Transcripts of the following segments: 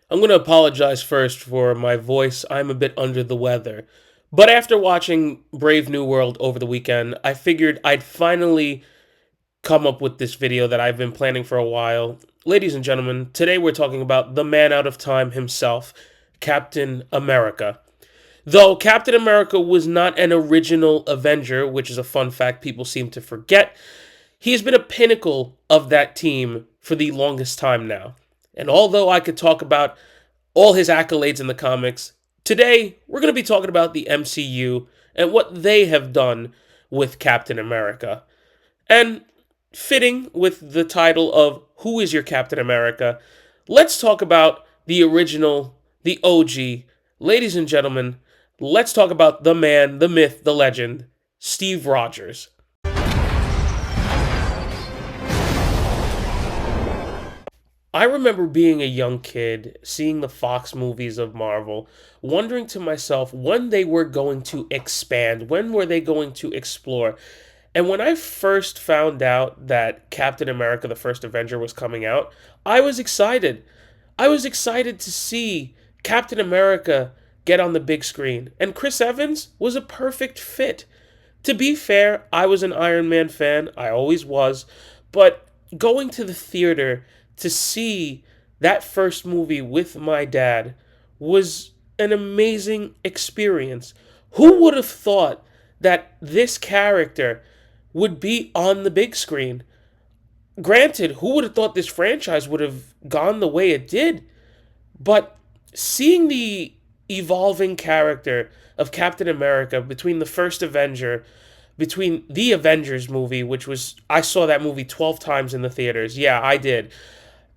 I'm going to apologize first for my voice. I'm a bit under the weather. But after watching Brave New World over the weekend, I figured I'd finally come up with this video that I've been planning for a while. Ladies and gentlemen, today we're talking about the man out of time himself, Captain America. Though Captain America was not an original Avenger, which is a fun fact people seem to forget, he has been a pinnacle of that team for the longest time now. And although I could talk about all his accolades in the comics, today we're going to be talking about the MCU and what they have done with Captain America. And fitting with the title of Who is Your Captain America, let's talk about the original, the OG. Ladies and gentlemen, let's talk about the man, the myth, the legend, Steve Rogers. I remember being a young kid, seeing the Fox movies of Marvel, wondering to myself when they were going to expand, when were they going to explore. And when I first found out that Captain America, the First Avenger, was coming out, I was excited. I was excited to see Captain America get on the big screen. And Chris Evans was a perfect fit. To be fair, I was an Iron Man fan. I always was. But going to the theater to see that first movie with my dad was an amazing experience. Who would have thought that this character would be on the big screen? Granted, who would have thought this franchise would have gone the way it did? But seeing the evolving character of Captain America between the first Avenger, between the Avengers movie, which was, I saw that movie 12 times in the theaters. Yeah, I did.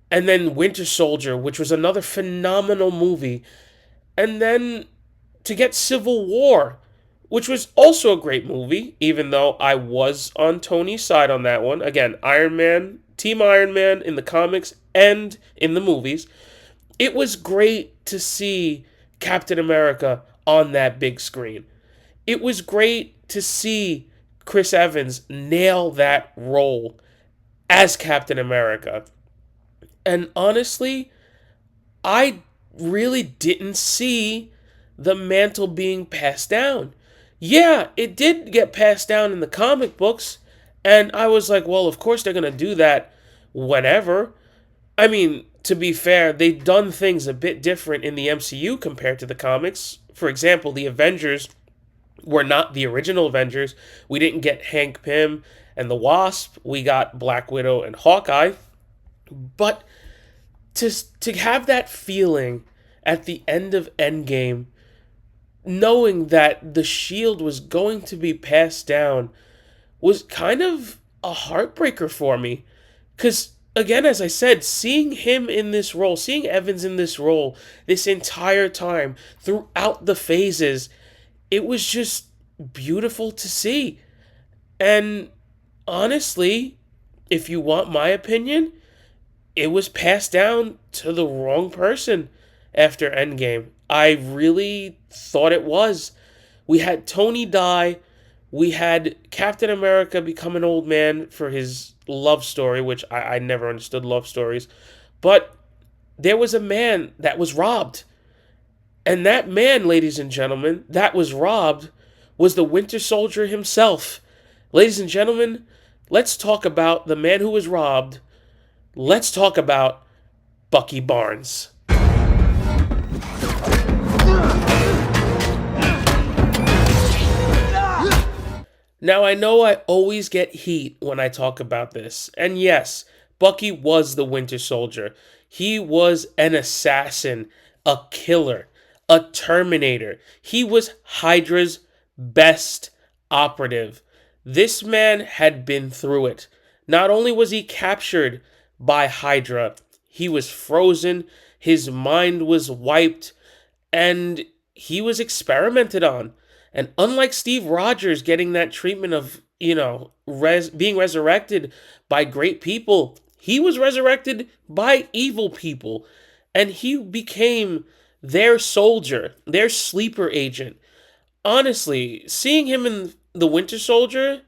And then Winter Soldier, which was another phenomenal movie. And then to get Civil War, which was also a great movie, even though I was on Tony's side on that one. Again, Iron Man, Team Iron Man in the comics and in the movies. It was great to see Captain America on that big screen. It was great to see Chris Evans nail that role as Captain America. And honestly, I really didn't see the mantle being passed down. Yeah, it did get passed down in the comic books, and I was like, well, of course they're going to do that whenever. I mean, to be fair, they've done things a bit different in the MCU compared to the comics. For example, the Avengers were not the original Avengers. We didn't get Hank Pym and the Wasp. We got Black Widow and Hawkeye. But to have that feeling at the end of Endgame, knowing that the shield was going to be passed down, was kind of a heartbreaker for me. Because, again, as I said, seeing him in this role, seeing Evans in this role this entire time, throughout the phases, it was just beautiful to see. And honestly, if you want my opinion, it was passed down to the wrong person after Endgame. I really thought it was. We had Tony die. We had Captain America become an old man for his love story, which I never understood love stories. But there was a man that was robbed. And that man, ladies and gentlemen, that was robbed was the Winter Soldier himself. Ladies and gentlemen, let's talk about the man who was robbed. Let's talk about Bucky Barnes. Now, I know I always get heat when I talk about this. And yes, Bucky was the Winter Soldier. He was an assassin, a killer, a Terminator. He was Hydra's best operative. This man had been through it. Not only was he captured by Hydra, he was frozen, his mind was wiped, and he was experimented on. And unlike Steve Rogers getting that treatment of, being resurrected by great people, he was resurrected by evil people. And he became their soldier, their sleeper agent. Honestly, seeing him in the Winter Soldier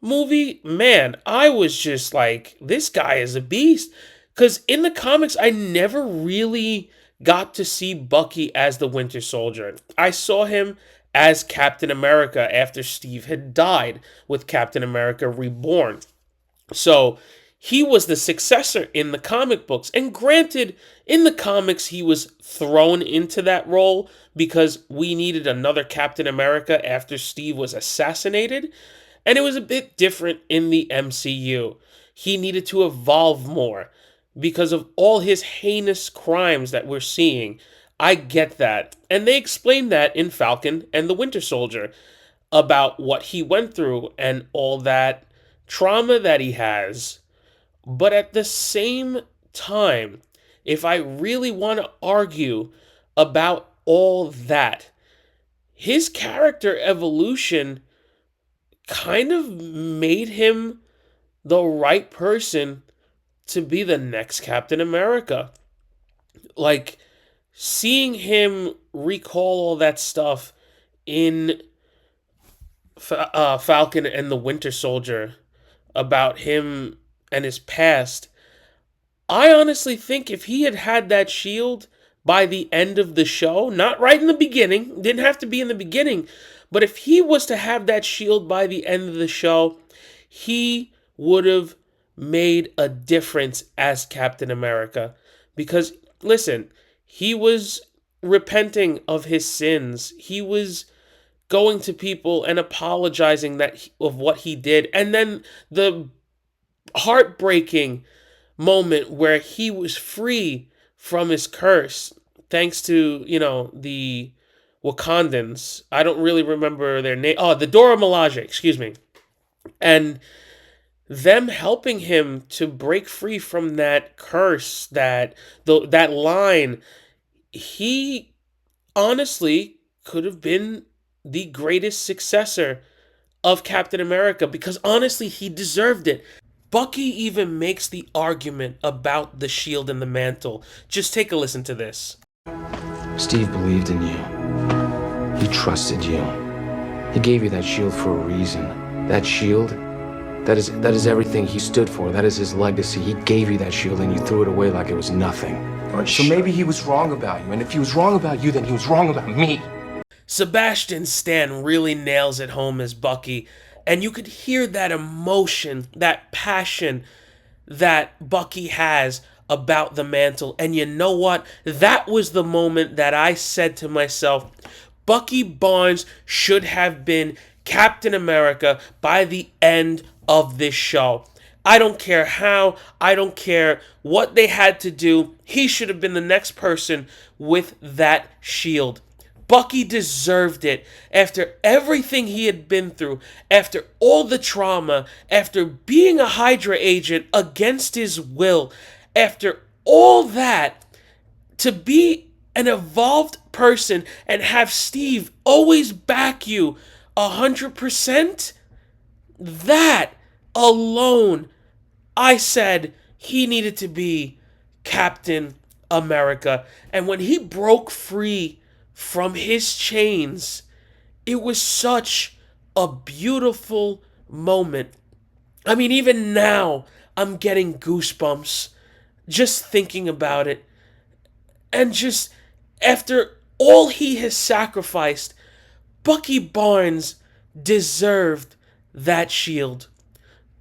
movie, man, I was just like, this guy is a beast. Because in the comics, I never really got to see Bucky as the Winter Soldier. I saw him as Captain America after Steve had died with Captain America Reborn. So he was the successor in the comic books. And granted, in the comics, he was thrown into that role because we needed another Captain America after Steve was assassinated. And it was a bit different in the MCU. He needed to evolve more because of all his heinous crimes that we're seeing. I get that. And they explained that in Falcon and the Winter Soldier about what he went through and all that trauma that he has. But at the same time, if I really want to argue about all that, his character evolution kind of made him the right person to be the next Captain America. Like, seeing him recall all that stuff in Falcon and the Winter Soldier about him and his past, I honestly think if he had had that shield by the end of the show, not right in the beginning, didn't have to be in the beginning, but if he was to have that shield by the end of the show, he would have made a difference as Captain America. Because, listen, he was repenting of his sins. He was going to people and apologizing of what he did. And then the heartbreaking moment where he was free from his curse thanks to, the Wakandans. I don't really remember their name. Oh, the Dora Milaje, excuse me. And them helping him to break free from that curse, that line, he honestly could have been the greatest successor of Captain America because honestly, he deserved it. Bucky even makes the argument about the shield and the mantle. Just take a listen to this. Steve believed in you. He trusted you. He gave you that shield for a reason. That shield, that is everything he stood for. That is his legacy. He gave you that shield and you threw it away like it was nothing. Right, so maybe he was wrong about you. And if he was wrong about you, then he was wrong about me. Sebastian Stan really nails it home as Bucky. And you could hear that emotion, that passion that Bucky has about the mantle. And you know what? That was the moment that I said to myself, Bucky Barnes should have been Captain America by the end of this show. I don't care how, I don't care what they had to do. He should have been the next person with that shield. Bucky deserved it after everything he had been through, after all the trauma, after being a Hydra agent against his will, after all that, to be an evolved person and have Steve always back you 100%, that alone, I said he needed to be Captain America. And when he broke free from his chains, it was such a beautiful moment. I mean, even now, I'm getting goosebumps just thinking about it. And just after all he has sacrificed, Bucky Barnes deserved that shield.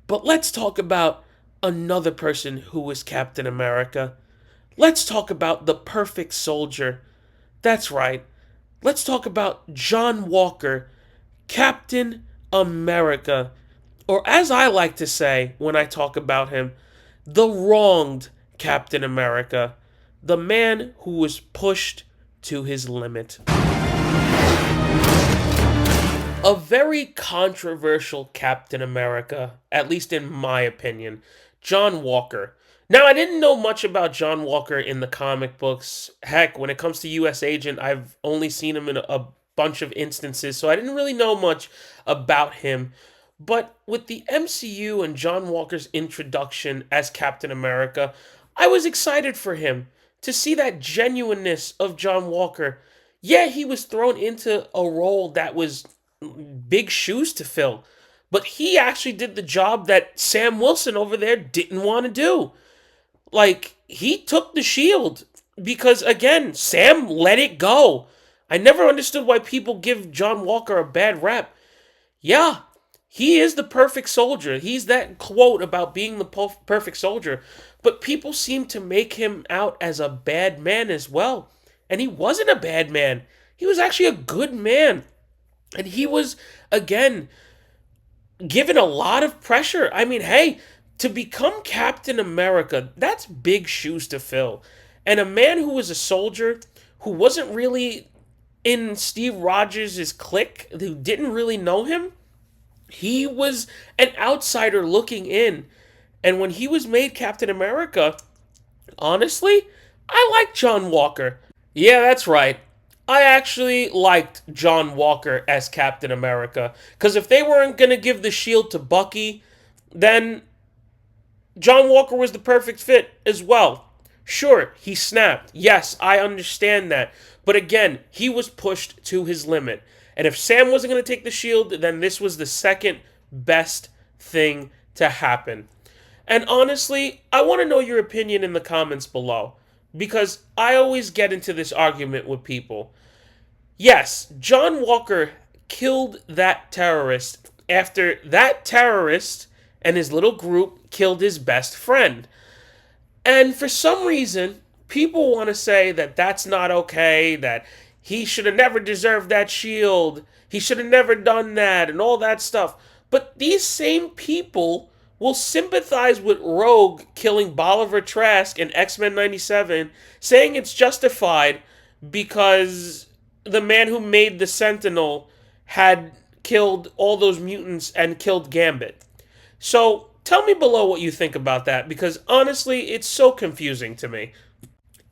But let's talk about another person who was Captain America. Let's talk about the perfect soldier. That's right. Let's talk about John Walker, Captain America. Or as I like to say when I talk about him, the wronged Captain America. The man who was pushed to his limit. A very controversial Captain America, at least in my opinion, John Walker. Now, I didn't know much about John Walker in the comic books. Heck, when it comes to U.S. Agent, I've only seen him in a bunch of instances, so I didn't really know much about him. But with the MCU and John Walker's introduction as Captain America, I was excited for him to see that genuineness of John Walker. Yeah, he was thrown into a role that was big shoes to fill, but he actually did the job that Sam Wilson over there didn't want to do. Like, he took the shield because again, Sam let it go. I never understood why people give John Walker a bad rap. Yeah, he is the perfect soldier. He's that quote about being the perfect soldier. But people seem to make him out as a bad man as well. And he wasn't a bad man. He was actually a good man. And he was, again, given a lot of pressure. I mean, hey, to become Captain America, that's big shoes to fill. And a man who was a soldier, who wasn't really in Steve Rogers' clique, who didn't really know him, he was an outsider looking in. And when he was made Captain America, honestly, I like John Walker. Yeah, that's right. I actually liked John Walker as Captain America. Because if they weren't going to give the shield to Bucky, then John Walker was the perfect fit as well. Sure, he snapped. Yes, I understand that. But again, he was pushed to his limit. And if Sam wasn't going to take the shield, then this was the second best thing to happen. And honestly, I want to know your opinion in the comments below. Because I always get into this argument with people. Yes, John Walker killed that terrorist after that terrorist and his little group killed his best friend. And for some reason, people want to say that that's not okay, that he should have never deserved that shield, he should have never done that, and all that stuff. But these same people will sympathize with Rogue killing Bolivar Trask in X-Men 97, saying it's justified because the man who made the Sentinel had killed all those mutants and killed Gambit. So tell me below what you think about that because honestly, it's so confusing to me.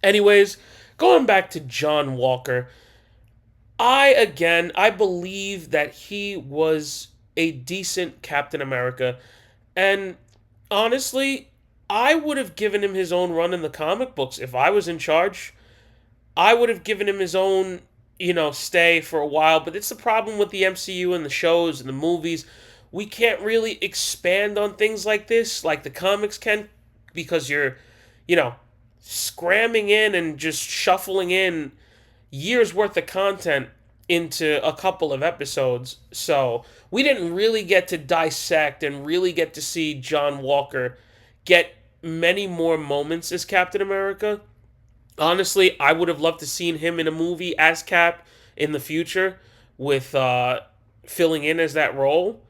Anyways, going back to John Walker, I believe that he was a decent Captain America. And honestly, I would have given him his own run in the comic books if I was in charge. I would have given him his own, stay for a while. But it's the problem with the MCU and the shows and the movies. We can't really expand on things like this, like the comics can, because you're, you know, scramming in and just shuffling in years worth of content into a couple of episodes. So we didn't really get to dissect and really get to see John Walker get many more moments as Captain America. Honestly, I would have loved to seen him in a movie as Cap in the future with filling in as that role.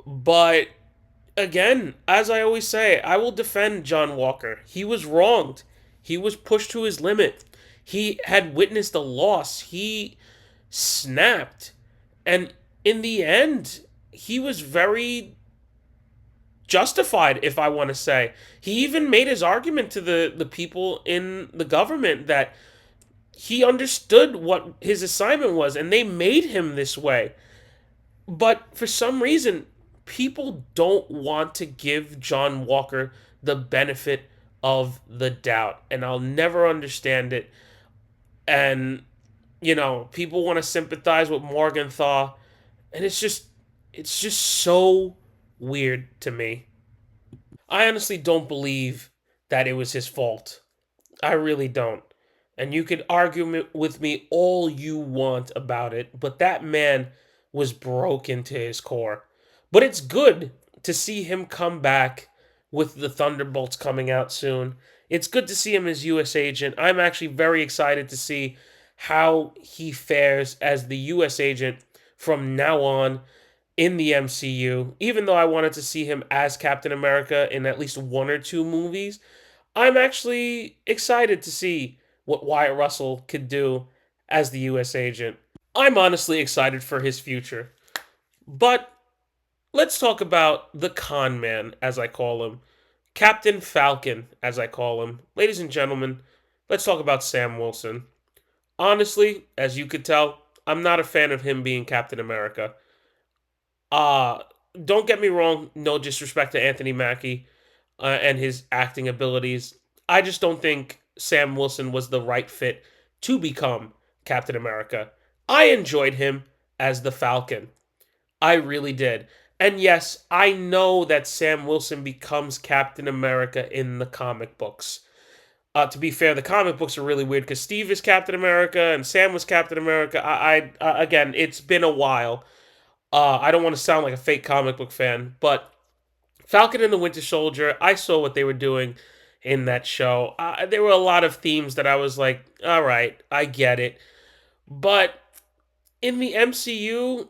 But again, as I always say, I will defend John Walker. He was wronged. He was pushed to his limit. He had witnessed a loss. He snapped. And in the end, he was very justified, if I want to say. He even made his argument to the people in the government that he understood what his assignment was, and they made him this way. But for some reason, people don't want to give John Walker the benefit of the doubt. And I'll never understand it. And, people want to sympathize with Morgenthau. And it's just so weird to me. I honestly don't believe that it was his fault. I really don't. And you can argue with me all you want about it, but that man was broken to his core. But it's good to see him come back with the Thunderbolts coming out soon. It's good to see him as US agent. I'm actually very excited to see how he fares as the US agent from now on in the MCU. Even though I wanted to see him as Captain America in at least one or two movies, I'm actually excited to see what Wyatt Russell could do as the US agent. I'm honestly excited for his future. But let's talk about the con man, as I call him. Captain Falcon, as I call him. Ladies and gentlemen, let's talk about Sam Wilson. Honestly, as you could tell, I'm not a fan of him being Captain America. Uh, don't get me wrong, no disrespect to Anthony Mackie and his acting abilities. I just don't think Sam Wilson was the right fit to become Captain America. I enjoyed him as the Falcon. I really did. And yes, I know that Sam Wilson becomes Captain America in the comic books. To be fair, the comic books are really weird because Steve is Captain America and Sam was Captain America. Again, it's been a while. I don't want to sound like a fake comic book fan, but Falcon and the Winter Soldier, I saw what they were doing in that show. There were a lot of themes that I was like, all right, I get it. But in the MCU,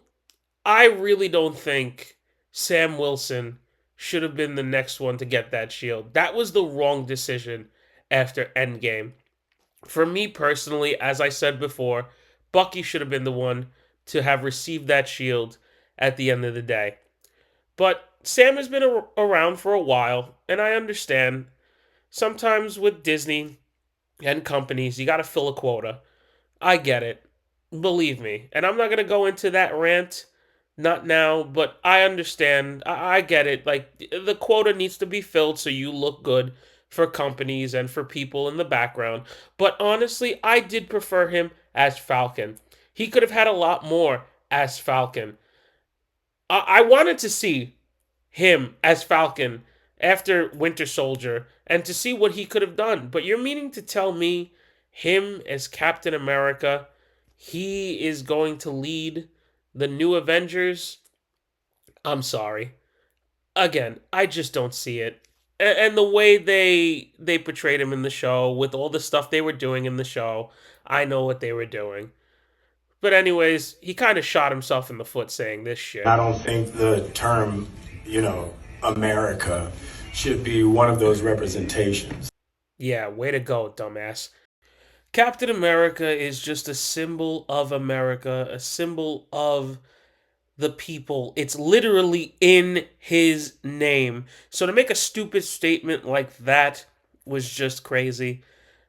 I really don't think Sam Wilson should have been the next one to get that shield. That was the wrong decision after Endgame. For me personally, as I said before, Bucky should have been the one to have received that shield at the end of the day. But Sam has been around for a while, and I understand. Sometimes with Disney and companies, you got to fill a quota. I get it. Believe me. And I'm not going to go into that rant, not now, but I understand. I get it. Like, the quota needs to be filled so you look good for companies and for people in the background. But honestly, I did prefer him as Falcon. He could have had a lot more as Falcon. I wanted to see him as Falcon after Winter Soldier and to see what he could have done. But you're meaning to tell me him as Captain America, he is going to lead the new Avengers? I'm sorry. Again, I just don't see it. And the way they portrayed him in the show with all the stuff they were doing in the show, I know what they were doing. But anyways, he kind of shot himself in the foot saying this I shit. don't think the term, America should be one of those representations. Yeah, way to go, dumbass. Captain America is just a symbol of America, a symbol of the people. It's literally in his name. So to make a stupid statement like that was just crazy.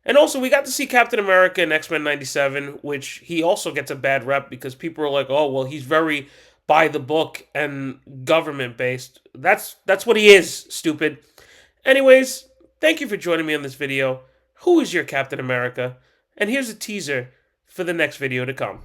And also, we got to see Captain America in X Men '97, which he also gets a bad rep because people are like, "Oh, well, he's very by the book and government based." That's what he is. Stupid. Anyways, thank you for joining me on this video. Who is your Captain America? And here's a teaser for the next video to come.